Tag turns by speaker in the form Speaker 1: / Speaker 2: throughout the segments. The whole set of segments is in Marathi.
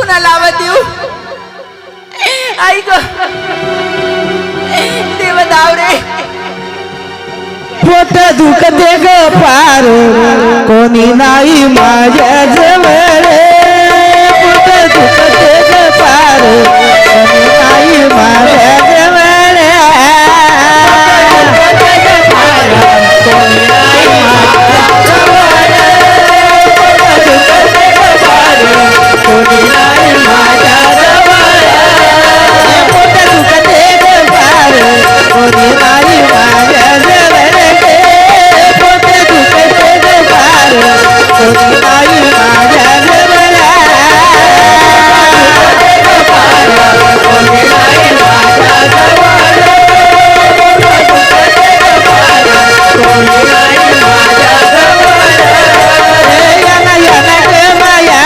Speaker 1: कुणाला आवाज देऊ आई ग देव दाव रे
Speaker 2: पोट दुखते ग पार कोणी नाही माझ्या जवळ पोट दुखते ग पार कोणी नाही माझ्या जवळ कोणी नाही माझ्या जवळ पोट दुखते ग पार कोणी नाही माझ्या जवळ पोट दुखते ग पार कोणी नाही माझ्या जवळ कोणी नाही माझ्या जवळ कोणी नाही माझ्या जवळ याना याना ग माया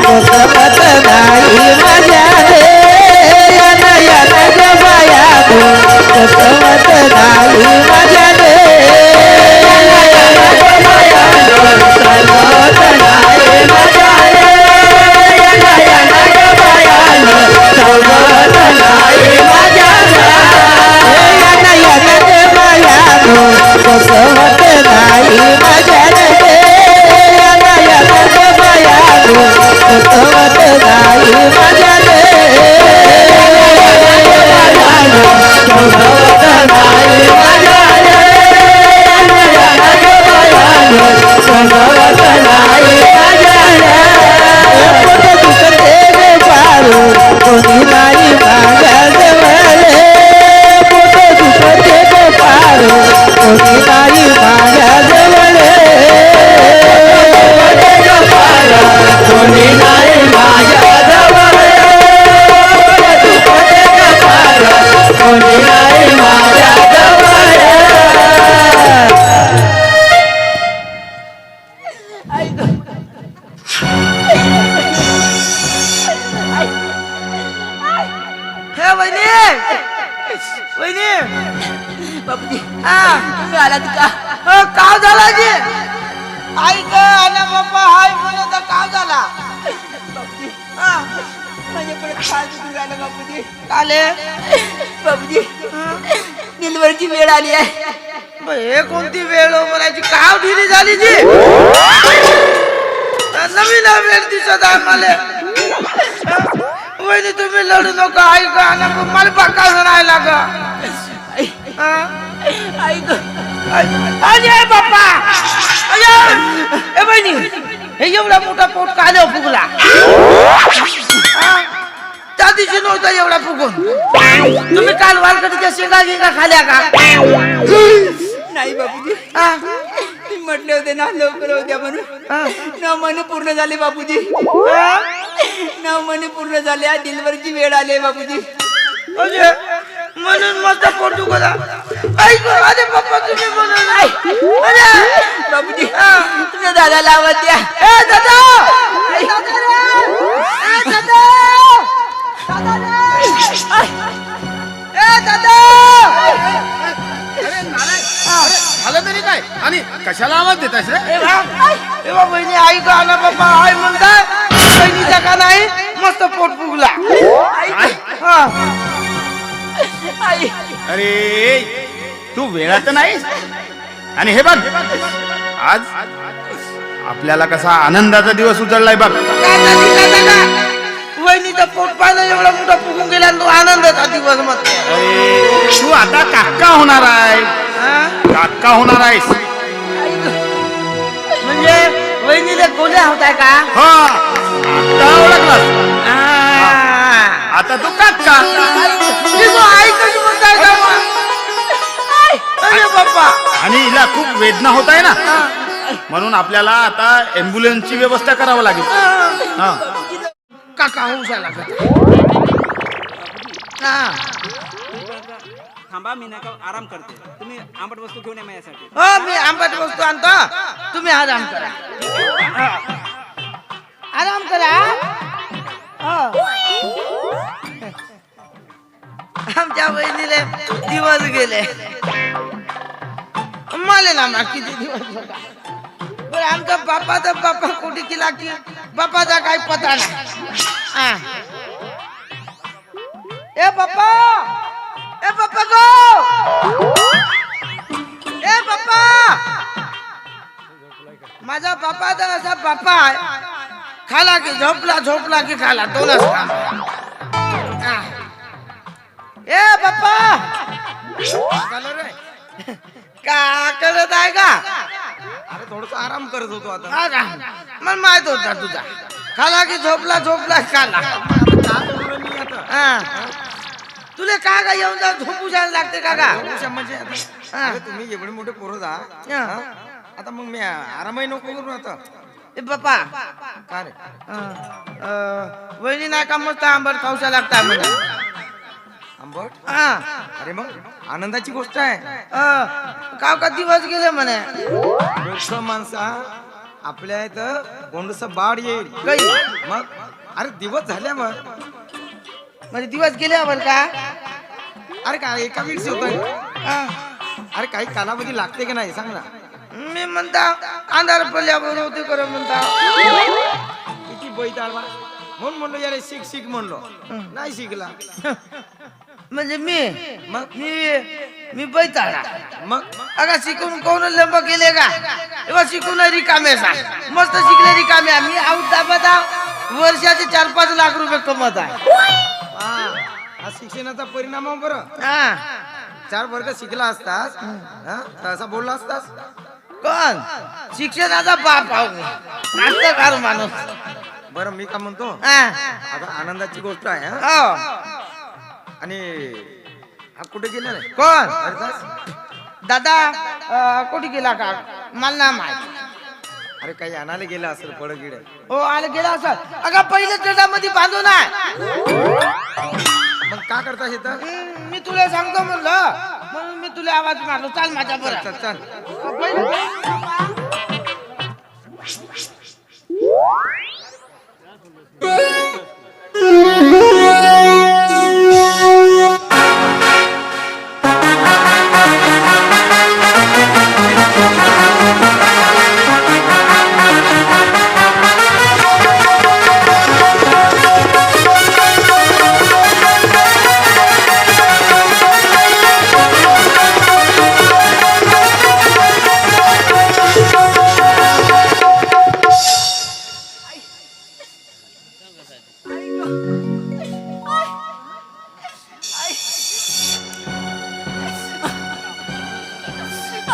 Speaker 2: कोसमत नाही माझ्या रे याना याना ग माया कोसमत नाही माझ्या रे कोसमत नाही माझ्या रे याना याना ग माया कोसमत नाही माझ्या रे कोसमत नाही माझ्या रे याना ग माया कोसमत नाही माझ्या रे पोट दुखते ग पार कोणी नाही माझ्या जवळ पोट दुखते ग पार कोणी नाही माझ्या जवळ कोणी नाही माझ्या जवळ कोणी नाही माझ्या जवळ
Speaker 1: आई ग
Speaker 3: हे वहिनी वहिनी
Speaker 1: बाबूजी
Speaker 3: हा
Speaker 1: तुम्ही आलात का
Speaker 3: काव झाला जी आई ग आला बाप्पा हाय म्हणत काव झाला
Speaker 1: बाबूजी
Speaker 3: हा
Speaker 1: माझ्याकडे फार दुखू राहिलं बाबूजी
Speaker 3: काले
Speaker 1: बाबूजी डिलिव्हरीची वेळ आली आहे
Speaker 3: हे कोणती वेळ हो म्हणायची काव ढिली झाली जी नवीन वेळ दिसत आहे मला वहिनी तुम्ही लढू नका आई ग आला मला बाका राहिला ग
Speaker 1: आई ग
Speaker 3: अरे बाप्पा अरे ए बहिणी हे एवढा मोठा पोट काले फुगला त्या दिवशी नव्हता एवढा फुगून तुम्ही काल वालकटीच्या शेंगा गिंगा खाल्या का
Speaker 1: नाही बाबूजी तुम्ही म्हटले होते ना लवकर होत्या म्हणून 9 महिने पूर्ण झाले बाबूजी 9 महिने पूर्ण झाले आज डिलिव्हरीची वेळ आली आहे बाबूजी
Speaker 3: अरे म्हणून मस्त पोट दुखला ऐक अरे पप्पा तुम्ही म्हणून अरे
Speaker 1: बाबूजी तुझ्या दादाला आवाज द्या
Speaker 3: ए दादा
Speaker 4: झालं तरी काय आणि कशाला आवाज देतास रे
Speaker 3: तेव्हा बहिणी आई का आला बाबा आई म्हणताय बहिणीचा का नाही मस्त पोट फुगला हा
Speaker 1: आई
Speaker 4: अरे तू वेळात नाहीस आणि हे बघ आज आपल्याला कसा आनंदाचा दिवस उजळलाय बघ
Speaker 3: वहिनीचा पोट पाहिलं एवढा मोठा फुगून गेला आणि तो आनंदाचा दिवस मत
Speaker 4: अरे तू आता काका होणार आहे काका होणार आहेस
Speaker 3: म्हणजे वहिनीला गोल्या होताय का
Speaker 4: हा आता ओळखलास आता तू काका
Speaker 3: आई कशी म्हणताय का अरे बाप्पा
Speaker 4: आणि हिला खूप वेदना होत आहे ना म्हणून आपल्याला आता ॲम्ब्युलन्सची व्यवस्था करावं लागेल हा
Speaker 3: काका होऊ झाला
Speaker 5: थांबा मी नाही का आराम करते तुम्ही आंबट वस्तू घेऊन या माझ्यासाठी
Speaker 3: हो मी आंबट वस्तू आणतो तुम्ही आराम करा आराम करा आमच्या बहिणीले दिवस गेले मला ना मा किती दिवस होता पण आमचा बापाचा बापा कुठे केला की बापाचा काही पता नाही ए पप्पा गो ए पप्पा माझा बापा तर असा बापा आहे खाला की झोपला की खाला दोनच काम ए पप्पा का करत आहे का
Speaker 5: अरे थोडस आराम करत होतो आता
Speaker 3: मला माहित होता तुझा खाला की झोपला खाला तुला का येऊन जा झोपू जायला लागते का
Speaker 5: म्हणजे अरे तुम्ही एवढे मोठे पोरं जा आता मग मी आरामही नको करू आता
Speaker 3: ए पप्पा
Speaker 5: का रे
Speaker 3: वहिनी नाही का मस्त आंबट खाऊसा लागता मला
Speaker 5: आंबट
Speaker 3: हा
Speaker 5: अरे मग आनंदाची गोष्ट आहे
Speaker 3: का दिवस गेले म्हणे
Speaker 5: मोठं माणसा आपल्या इथं गोंडस बाळ येईल
Speaker 3: काही
Speaker 5: मग अरे दिवस झाले मग
Speaker 3: म्हणजे दिवस गेले बर का
Speaker 5: अरे काय एका वीस होतोय अरे काही कालावधी लागते की नाही सांग ना
Speaker 3: मी म्हणता अंधार पडल्यावर होते कर म्हणता
Speaker 5: किती बैताळ बा म्हणून म्हणलो यार शिक म्हणलो नाही शिकला
Speaker 3: म्हणजे
Speaker 5: मग
Speaker 3: मी बैताळा
Speaker 5: मग
Speaker 3: अगा शिकून कोण लंब गेले का तेव्हा शिकून रिकामे सा मस्त शिकले रिकामे मी आऊट दाबत वर्षाचे 4-5 लाख रुपये कमवत आहे
Speaker 5: हा शिक्षणाचा परिणाम आहे बरं
Speaker 3: हा
Speaker 5: 4 वर्ग शिकला असतास तसा बोलला असतास
Speaker 3: कोण शिक्षणाचा बाप आहो कार माणूस
Speaker 5: बरं मी का म्हणतो
Speaker 3: हा
Speaker 5: आता आनंदाची गोष्ट आहे हा?
Speaker 3: हो
Speaker 5: आणि हा कुठे गेला रे
Speaker 3: कोण
Speaker 5: हरिदास?
Speaker 3: दादा कुठे गेला का मला ना माहित
Speaker 5: अरे काही आणायला गेला असेल पडगिड
Speaker 3: हो आला गेला असं अगं पहिल्या ट्रेडामध्ये बांधून आहे
Speaker 5: मग का करता शेतात
Speaker 3: मी तुला सांगतो म्हणलं म्हणून मी तुला आवाज मारलो चाल माझ्या बरं
Speaker 5: चल चल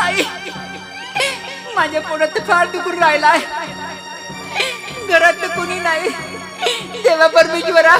Speaker 1: आई माझ्या पोटात फार दुखून राहिलाय घरात तर कुणी नाही देवा परमेश्वरा